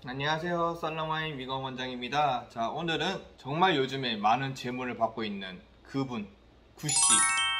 안녕하세요, 살롱와인 미건 원장입니다. 자, 오늘은 정말 요즘에 많은 제문을 받고 있는 그분 구씨,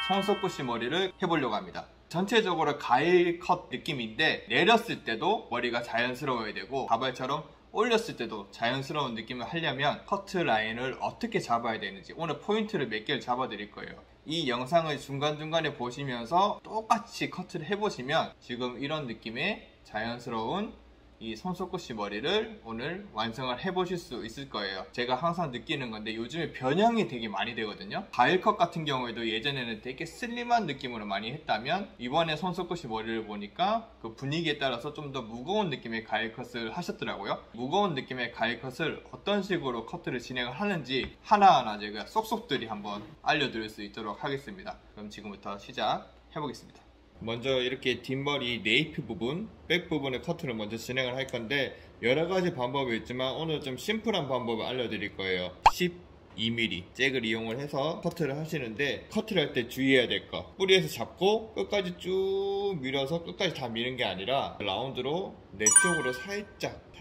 손석구씨 머리를 해보려고 합니다. 전체적으로 가일 컷 느낌인데 내렸을 때도 머리가 자연스러워야 되고 가발처럼 올렸을 때도 자연스러운 느낌을 하려면 커트 라인을 어떻게 잡아야 되는지 오늘 포인트를 몇 개를 잡아 드릴 거예요. 이 영상을 중간중간에 보시면서 똑같이 커트를 해보시면 지금 이런 느낌의 자연스러운 이 손석구씨 머리를 오늘 완성을 해보실 수 있을 거예요. 제가 항상 느끼는 건데 요즘에 변형이 되게 많이 되거든요. 가일컷 같은 경우에도 예전에는 되게 슬림한 느낌으로 많이 했다면 이번에 손석구씨 머리를 보니까 그 분위기에 따라서 좀 더 무거운 느낌의 가일컷을 하셨더라고요. 무거운 느낌의 가일컷을 어떤 식으로 커트를 진행을 하는지 하나하나 제가 쏙쏙들이 한번 알려드릴 수 있도록 하겠습니다. 그럼 지금부터 시작해 보겠습니다. 먼저 이렇게 뒷머리 네이프 부분, 백 부분의 커트를 먼저 진행을 할 건데 여러가지 방법이 있지만 오늘 좀 심플한 방법을 알려드릴 거예요. 12mm 잭을 이용을 해서 커트를 하시는데 커트를 할 때 주의해야 될 거, 뿌리에서 잡고 끝까지 쭉 밀어서 끝까지 다 미는 게 아니라 라운드로 내 쪽으로 살짝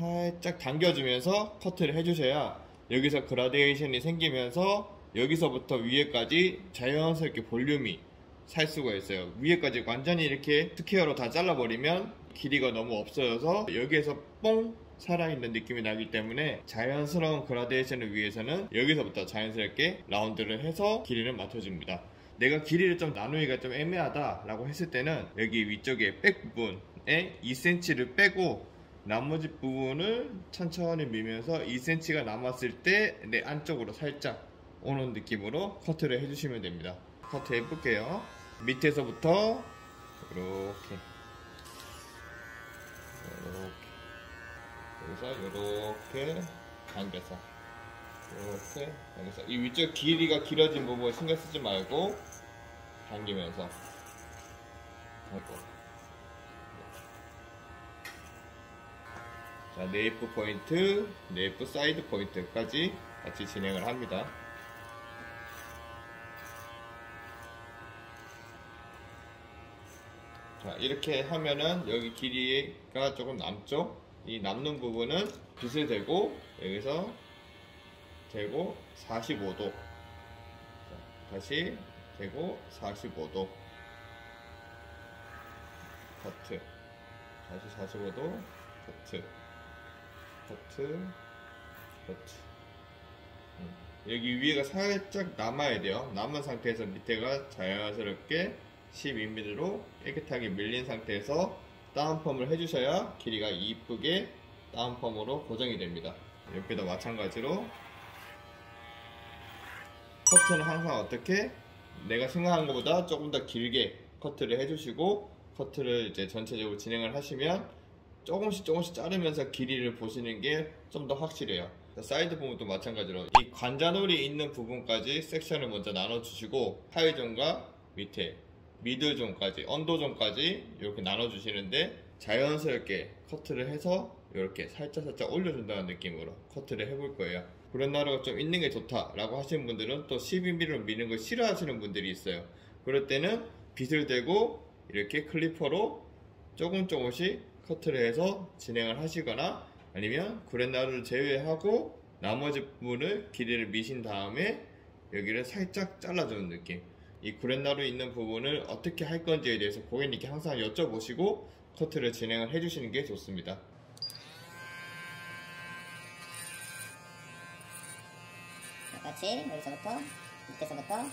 당겨주면서 커트를 해주셔야 여기서 그라데이션이 생기면서 여기서부터 위에까지 자연스럽게 볼륨이 살 수가 있어요. 위에까지 완전히 이렇게 스퀘어로 다 잘라버리면 길이가 너무 없어져서 여기에서 뽕 살아있는 느낌이 나기 때문에 자연스러운 그라데이션을 위해서는 여기서부터 자연스럽게 라운드를 해서 길이를 맞춰줍니다. 내가 길이를 좀 나누기가 좀 애매하다 라고 했을 때는 여기 위쪽에 백 부분에 2cm를 빼고 나머지 부분을 천천히 밀면서 2cm가 남았을 때 내 안쪽으로 살짝 오는 느낌으로 커트를 해주시면 됩니다. 커트 해볼게요. 밑에서부터 이렇게 여기서 이렇게 당겨서 이 위쪽 길이가 길어진 부분 신경 쓰지 말고 당기면서 자, 네이프 포인트, 네이프 사이드 포인트까지 같이 진행을 합니다. 자, 이렇게 하면은 여기 길이가 조금 남죠? 이 남는 부분은 빗을 대고 여기서 대고 45도. 자, 다시 대고 45도. 커트. 다시 45도. 커트. 여기 위에가 살짝 남아야 돼요. 남은 상태에서 밑에가 자연스럽게 12mm로 깨끗하게 밀린 상태에서 다운펌을 해주셔야 길이가 이쁘게 다운펌으로 고정이 됩니다. 여기도 마찬가지로 커트는 항상 어떻게 내가 생각한 것보다 조금 더 길게 커트를 해주시고 커트를 이제 전체적으로 진행을 하시면 조금씩 자르면서 길이를 보시는 게 좀 더 확실해요. 사이드 부분도 마찬가지로 이 관자놀이 있는 부분까지 섹션을 먼저 나눠주시고 하이존과 밑에 미들존까지, 언더존까지 이렇게 나눠주시는데 자연스럽게 커트를 해서 이렇게 살짝 올려준다는 느낌으로 커트를 해볼 거예요. 구렛나루가 좀 있는 게 좋다라고 하시는 분들은 또 12mm로 미는 걸 싫어하시는 분들이 있어요. 그럴 때는 빗을 대고 이렇게 클리퍼로 조금씩 커트를 해서 진행을 하시거나 아니면 구렛나루를 제외하고 나머지 부분을 길이를 미신 다음에 여기를 살짝 잘라주는 느낌. 이 구렛나루 있는 부분을 어떻게 할 건지에 대해서 고객님께 항상 여쭤보시고 커트를 진행을 해주시는 게 좋습니다. 같이 여기서부터 밑에서부터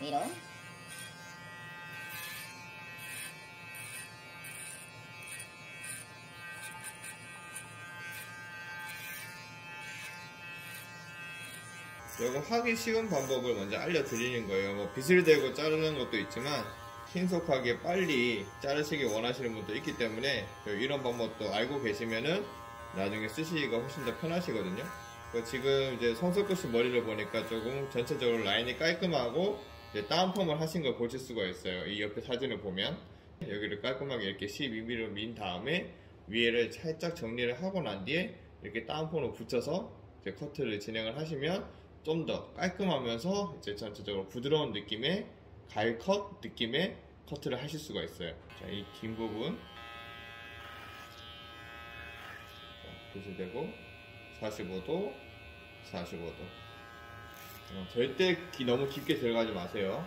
위로 이거 하기 쉬운 방법을 먼저 알려드리는 거예요. 뭐 빗을 대고 자르는 것도 있지만 신속하게 빨리 자르시길 원하시는 분도 있기 때문에 이런 방법도 알고 계시면은 나중에 쓰시기가 훨씬 더 편하시거든요. 지금 이제 손석구씨 머리를 보니까 조금 전체적으로 라인이 깔끔하고 이제 다운펌을 하신 걸 보실 수가 있어요. 이 옆에 사진을 보면 여기를 깔끔하게 이렇게 12mm로 민 다음에 위에를 살짝 정리를 하고 난 뒤에 이렇게 다운펌을 붙여서 이제 커트를 진행을 하시면 좀 더 깔끔하면서 이제 전체적으로 부드러운 느낌의 가일컷 느낌의 커트를 하실 수가 있어요. 자, 이 긴 부분 구슬대고 45도 45도 절대 너무 깊게 들어가지 마세요.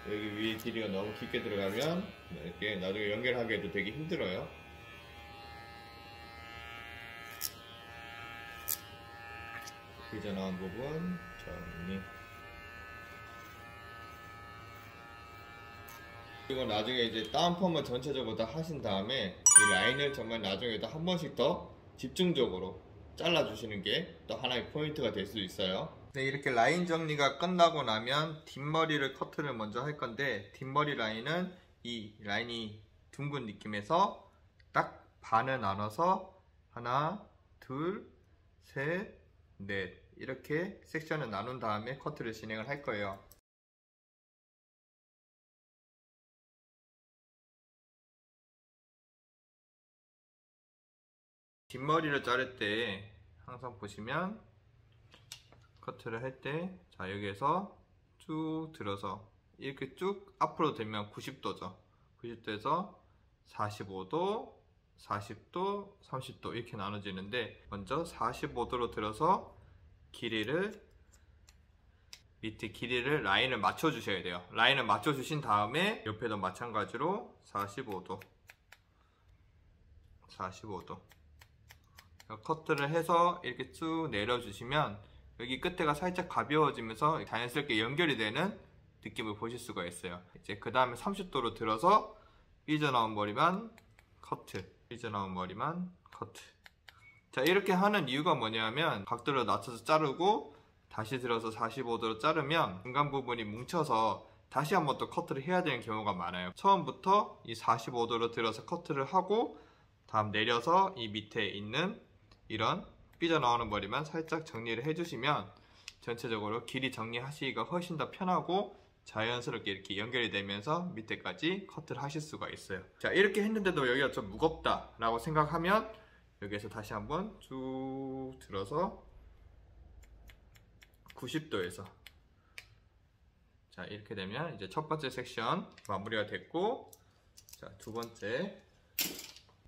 여기 위에 길이가 너무 깊게 들어가면 이렇게 나중에 연결하기에도 되게 힘들어요. 삐져나온 부분 정리. 그리고 나중에 이제 다운펌을 전체적으로 다 하신 다음에 이 라인을 정말 나중에도 한 번씩 더 집중적으로 잘라주시는 게 또 하나의 포인트가 될 수 있어요. 네, 이렇게 라인 정리가 끝나고 나면 뒷머리를 커트를 먼저 할 건데, 뒷머리 라인은 이 라인이 둥근 느낌에서 딱 반을 나눠서 하나, 둘, 셋, 넷 이렇게 섹션을 나눈 다음에 커트를 진행을 할 거예요. 뒷머리를 자를 때 항상 보시면 커트를 할 때 자 여기에서 쭉 들어서 이렇게 쭉 앞으로 들면 90도죠. 90도에서 45도, 40도, 30도 이렇게 나눠지는데, 먼저 45도로 들어서 밑에 길이를 라인을 맞춰 주셔야 돼요. 라인을 맞춰 주신 다음에 옆에도 마찬가지로 45도 커트를 해서 이렇게 쭉 내려주시면 여기 끝에가 살짝 가벼워지면서 자연스럽게 연결이 되는 느낌을 보실 수가 있어요. 이제 그 다음에 30도로 들어서 삐져나온 머리만 커트, 삐져나온 머리만 커트. 자, 이렇게 하는 이유가 뭐냐면 각도를 낮춰서 자르고 다시 들어서 45도로 자르면 중간 부분이 뭉쳐서 다시 한번 또 커트를 해야 되는 경우가 많아요. 처음부터 이 45도로 들어서 커트를 하고 다음 내려서 이 밑에 있는 이런 삐져나오는 머리만 살짝 정리를 해주시면 전체적으로 길이 정리하시기가 훨씬 더 편하고 자연스럽게 이렇게 연결이 되면서 밑에까지 커트를 하실 수가 있어요. 자, 이렇게 했는데도 여기가 좀 무겁다 라고 생각하면 여기에서 다시 한번 쭉 들어서 90도에서 자, 이렇게 되면 이제 첫 번째 섹션 마무리가 됐고, 자, 두 번째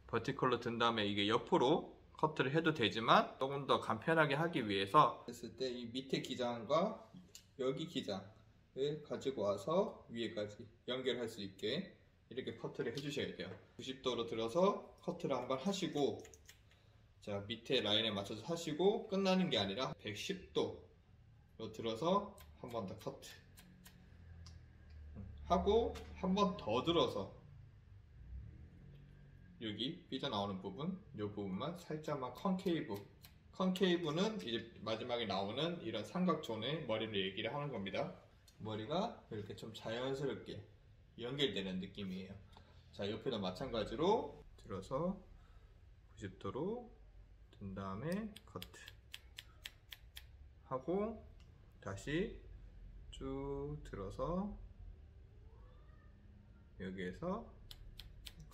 버티컬로 든 다음에 이게 옆으로 커트를 해도 되지만 조금 더 간편하게 하기 위해서 했을 때 이 밑에 기장과 여기 기장을 가지고 와서 위에까지 연결할 수 있게 이렇게 커트를 해주셔야 돼요. 90도로 들어서 커트를 한번 하시고, 자, 밑에 라인에 맞춰서 하시고 끝나는 게 아니라 110도로 들어서 한 번 더 커트 하고 한 번 더 들어서 여기 삐져나오는 부분, 이 부분만 살짝만 컨케이브는 이제 마지막에 나오는 이런 삼각존의 머리를 얘기를 하는 겁니다. 머리가 이렇게 좀 자연스럽게 연결되는 느낌이에요. 자, 옆에도 마찬가지로 들어서 90도로 든 다음에 커트 하고 다시 쭉 들어서 여기에서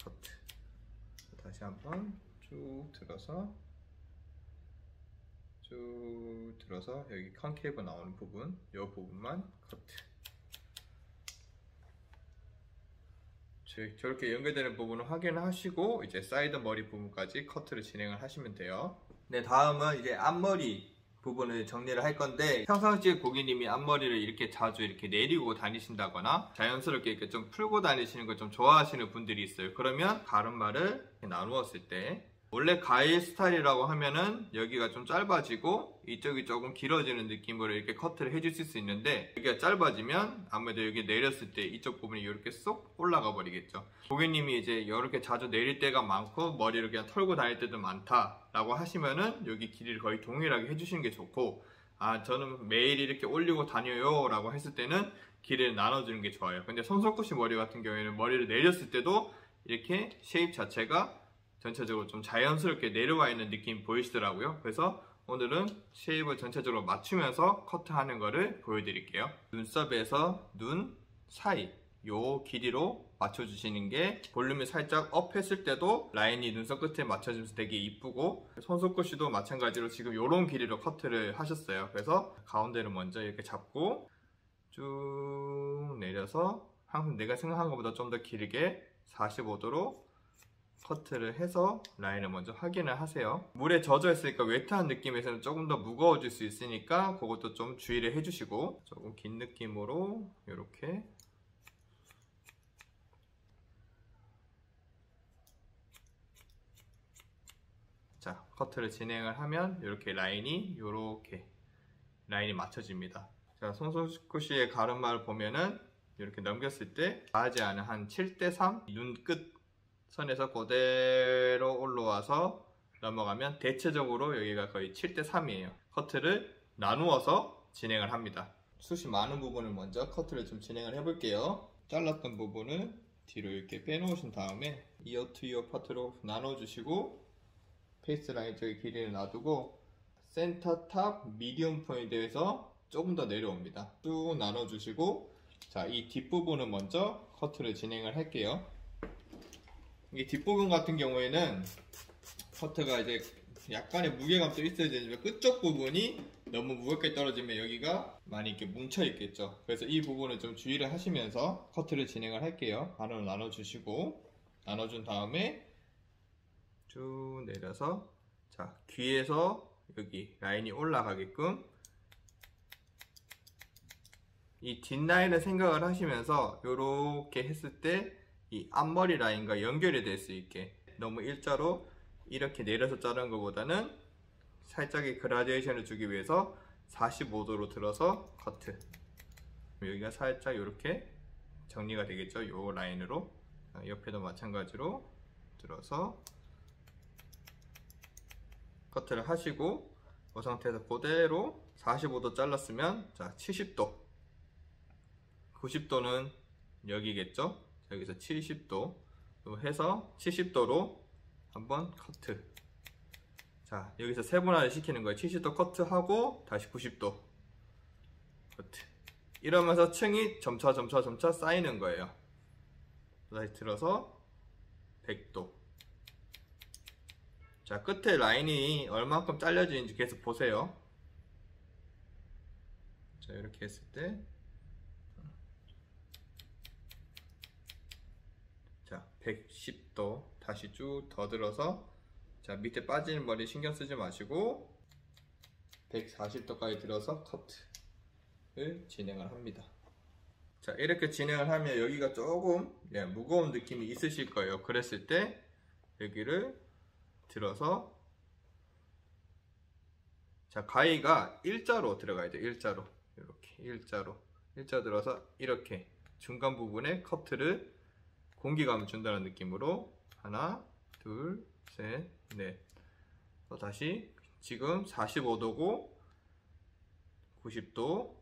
커트, 다시 한번 쭉 들어서 여기 컨케이브 나오는 부분, 이 부분만 커트. 저렇게 연결되는 부분을 확인하시고 이제 사이드 머리 부분까지 커트를 진행을 하시면 돼요. 네, 다음은 이제 앞머리 부분을 정리를 할 건데, 평상시에 고객님이 앞머리를 이렇게 자주 이렇게 내리고 다니신다거나 자연스럽게 이렇게 좀 풀고 다니시는 걸 좀 좋아하시는 분들이 있어요. 그러면 가르마를 나누었을 때 원래 가일 스타일이라고 하면은 여기가 좀 짧아지고 이쪽이 조금 길어지는 느낌으로 이렇게 커트를 해주실 수 있는데, 여기가 짧아지면 아무래도 여기 내렸을 때 이쪽 부분이 이렇게 쏙 올라가 버리겠죠. 고객님이 이제 이렇게 자주 내릴 때가 많고 머리를 그냥 털고 다닐 때도 많다 라고 하시면은 여기 길이를 거의 동일하게 해주시는 게 좋고, 아, 저는 매일 이렇게 올리고 다녀요 라고 했을 때는 길이를 나눠주는 게 좋아요. 근데 손석구씨 머리 같은 경우에는 머리를 내렸을 때도 이렇게 쉐입 자체가 전체적으로 좀 자연스럽게 내려와 있는 느낌 보이시더라고요. 그래서 오늘은 쉐입을 전체적으로 맞추면서 커트하는 거를 보여드릴게요. 눈썹에서 눈 사이 요 길이로 맞춰주시는 게 볼륨을 살짝 업 했을 때도 라인이 눈썹 끝에 맞춰지면서 되게 이쁘고, 손석구씨도 마찬가지로 지금 요런 길이로 커트를 하셨어요. 그래서 가운데를 먼저 이렇게 잡고 쭉 내려서 항상 내가 생각한 것보다 좀 더 길게 45도로 커트를 해서 라인을 먼저 확인을 하세요. 물에 젖어 있으니까 웨트한 느낌에서는 조금 더 무거워질 수 있으니까 그것도 좀 주의를 해주시고, 조금 긴 느낌으로 이렇게 자 커트를 진행을 하면 이렇게 라인이 맞춰집니다. 자, 손석구씨의 가르마를 보면은 이렇게 넘겼을 때 과하지 않은 한 7:3 눈끝 선에서 그대로 올라와서 넘어가면 대체적으로 여기가 거의 7:3이에요. 커트를 나누어서 진행을 합니다. 숱이 많은 부분을 먼저 커트를 좀 진행을 해볼게요. 잘랐던 부분을 뒤로 이렇게 빼놓으신 다음에 이어 투 이어 파트로 나눠주시고, 페이스 라인 쪽에 길이를 놔두고 센터 탑 미디움 포인트에서 조금 더 내려옵니다. 쭉 나눠주시고, 자, 이 뒷부분은 먼저 커트를 진행을 할게요. 이 뒷부분 같은 경우에는 커트가 이제 약간의 무게감도 있어야 되지만 끝쪽 부분이 너무 무겁게 떨어지면 여기가 많이 이렇게 뭉쳐 있겠죠. 그래서 이 부분을 좀 주의를 하시면서 커트를 진행을 할게요. 반으로 나눠주시고, 나눠준 다음에 쭉 내려서, 자, 귀에서 여기 라인이 올라가게끔 이 뒷라인을 생각을 하시면서 이렇게 했을 때 이 앞머리 라인과 연결이 될 수 있게, 너무 일자로 이렇게 내려서 자르는 것보다는 살짝의 그라데이션을 주기 위해서 45도로 들어서 커트. 여기가 살짝 이렇게 정리가 되겠죠. 이 라인으로. 옆에도 마찬가지로 들어서 커트를 하시고, 그 상태에서 그대로 45도 잘랐으면, 자, 70도 90도는 여기겠죠. 여기서 70도 해서 70도로 한번 커트. 자, 여기서 세분화를 시키는 거예요. 70도 커트하고 다시 90도 커트. 이러면서 층이 점차 쌓이는 거예요. 다시 들어서 100도. 자, 끝에 라인이 얼마큼 잘려지는지 계속 보세요. 자, 이렇게 했을 때, 자, 110도 다시 쭉 더 들어서, 자, 밑에 빠지는 머리 신경 쓰지 마시고 140도까지 들어서 커트를 진행을 합니다. 자, 이렇게 진행을 하면 여기가 조금 무거운 느낌이 있으실 거예요. 그랬을 때 여기를 들어서, 자, 가위가 일자로 들어가야 돼요. 일자로, 이렇게 일자 들어서 이렇게 중간 부분에 커트를 공기감을 준다는 느낌으로 하나, 둘, 셋, 넷. 또 다시 지금 45도고 90도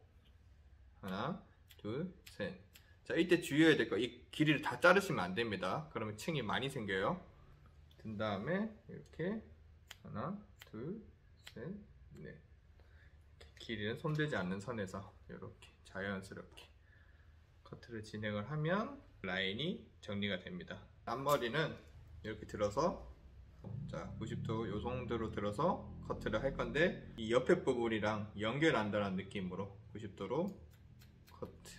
하나, 둘, 셋. 자, 이때 주의해야 될 거, 이 길이를 다 자르시면 안 됩니다. 그러면 층이 많이 생겨요. 든 다음에 이렇게 하나, 둘, 셋, 넷. 길이는 손대지 않는 선에서 이렇게 자연스럽게 커트를 진행을 하면 라인이 정리가 됩니다. 앞머리는 이렇게 들어서, 자, 90도 요 정도로 들어서 커트를 할 건데, 이 옆에 부분이랑 연결한다는 느낌으로 90도로 커트.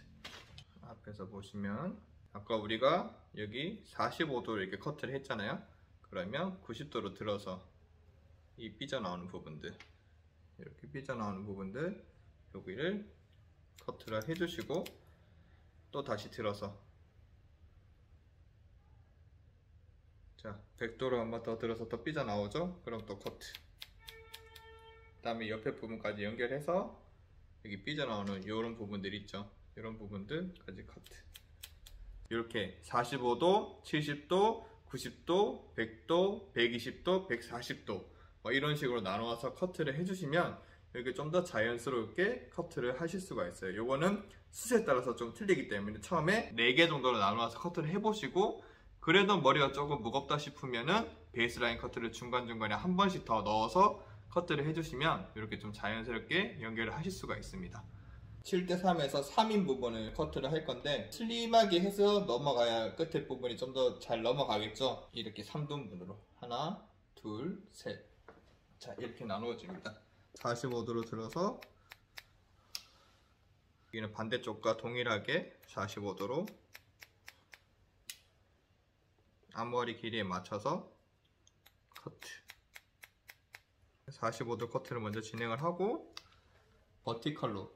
앞에서 보시면 아까 우리가 여기 45도로 이렇게 커트를 했잖아요. 그러면 90도로 들어서 이 삐져나오는 부분들, 이렇게 삐져나오는 부분들 여기를 커트를 해주시고, 또 다시 들어서, 자, 100도로 한 번 더 들어서 더 삐져나오죠? 그럼 또 커트. 그 다음에 옆에 부분까지 연결해서 여기 삐져나오는 이런 부분들 있죠? 이런 부분들까지 커트. 이렇게 45도, 70도, 90도, 100도, 120도, 140도 이런 식으로 나눠서 커트를 해주시면 이렇게 좀 더 자연스럽게 커트를 하실 수가 있어요. 요거는 숱에 따라서 좀 틀리기 때문에 처음에 4개 정도로 나눠서 커트를 해보시고, 그래도 머리가 조금 무겁다 싶으면은 베이스라인 커트를 중간중간에 한 번씩 더 넣어서 커트를 해주시면 이렇게 좀 자연스럽게 연결을 하실 수가 있습니다. 7:3에서 3인 부분을 커트를 할 건데, 슬림하게 해서 넘어가야 끝에 부분이 좀 더 잘 넘어가겠죠. 이렇게 3등분으로 하나, 둘, 셋. 자, 이렇게 나누어집니다. 45도로 들어서 여기는 반대쪽과 동일하게 45도로 앞머리 길이에 맞춰서 커트. 45도 커트를 먼저 진행을 하고 버티컬로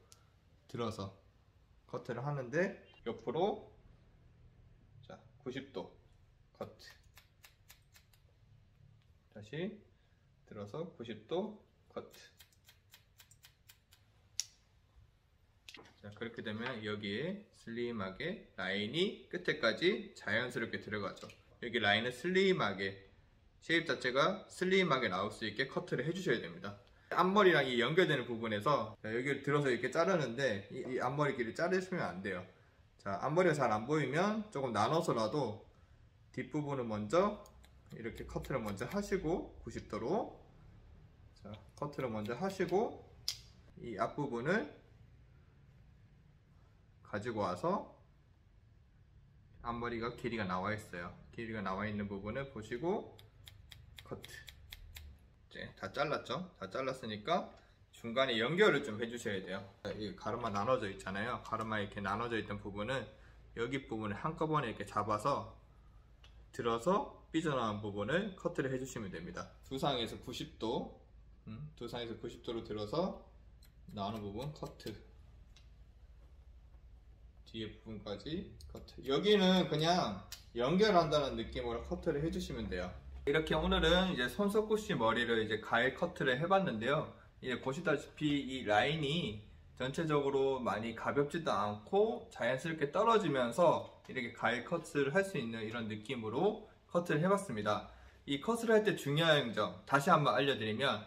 들어서 커트를 하는데 옆으로 자 90도 커트. 다시 들어서 90도 커트. 자, 그렇게 되면 여기에 슬림하게 라인이 끝에까지 자연스럽게 들어가죠. 여기 라인은 슬림하게, 쉐입 자체가 슬림하게 나올 수 있게 커트를 해주셔야 됩니다. 앞머리랑 이 연결되는 부분에서 여기를 들어서 이렇게 자르는데 이 앞머리 길을 자르시면 안 돼요. 자, 앞머리가 잘 안 보이면 조금 나눠서라도 뒷부분을 먼저 이렇게 커트를 먼저 하시고 90도로 자, 커트를 먼저 하시고 이 앞부분을 가지고 와서 앞머리가 길이가 나와 있어요. 길이가 나와 있는 부분을 보시고 커트. 이제 다 잘랐죠? 다 잘랐으니까 중간에 연결을 좀 해주셔야 돼요. 이 가르마 나눠져 있잖아요. 가르마 이렇게 나눠져 있던 부분은 여기 부분을 한꺼번에 이렇게 잡아서 들어서 삐져나온 부분을 커트를 해주시면 됩니다. 두상에서 90도, 두상에서 90도로 들어서 나오는 부분 커트. 뒤에 부분까지 커트. 여기는 그냥 연결한다는 느낌으로 커트를 해주시면 돼요. 이렇게 오늘은 이제 손석구씨 머리를 이제 가일 커트를 해봤는데요. 이제 보시다시피 이 라인이 전체적으로 많이 가볍지도 않고 자연스럽게 떨어지면서 이렇게 가일 커트를 할 수 있는 이런 느낌으로 커트를 해봤습니다. 이 커트를 할 때 중요한 점 다시 한번 알려드리면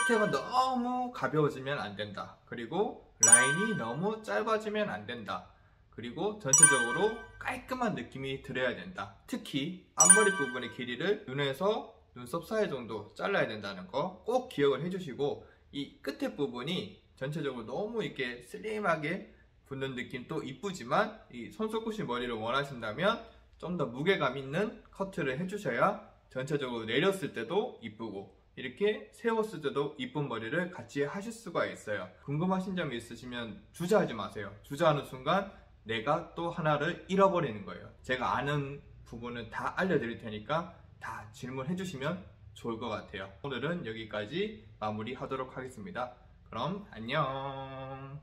끝에가 너무 가벼워지면 안 된다. 그리고 라인이 너무 짧아지면 안 된다. 그리고 전체적으로 깔끔한 느낌이 들어야 된다. 특히 앞머리 부분의 길이를 눈에서 눈썹 사이 정도 잘라야 된다는 거 꼭 기억을 해주시고 이 끝에 부분이 전체적으로 너무 이렇게 슬림하게 붙는 느낌도 이쁘지만 이 손석구씨 머리를 원하신다면 좀 더 무게감 있는 커트를 해주셔야 전체적으로 내렸을 때도 이쁘고 이렇게 세웠을 때도 이쁜 머리를 같이 하실 수가 있어요. 궁금하신 점이 있으시면 주저하지 마세요. 주저하는 순간 내가 또 하나를 잃어버리는 거예요. 제가 아는 부분은 다 알려드릴 테니까 다 질문해 주시면 좋을 것 같아요. 오늘은 여기까지 마무리 하도록 하겠습니다. 그럼 안녕.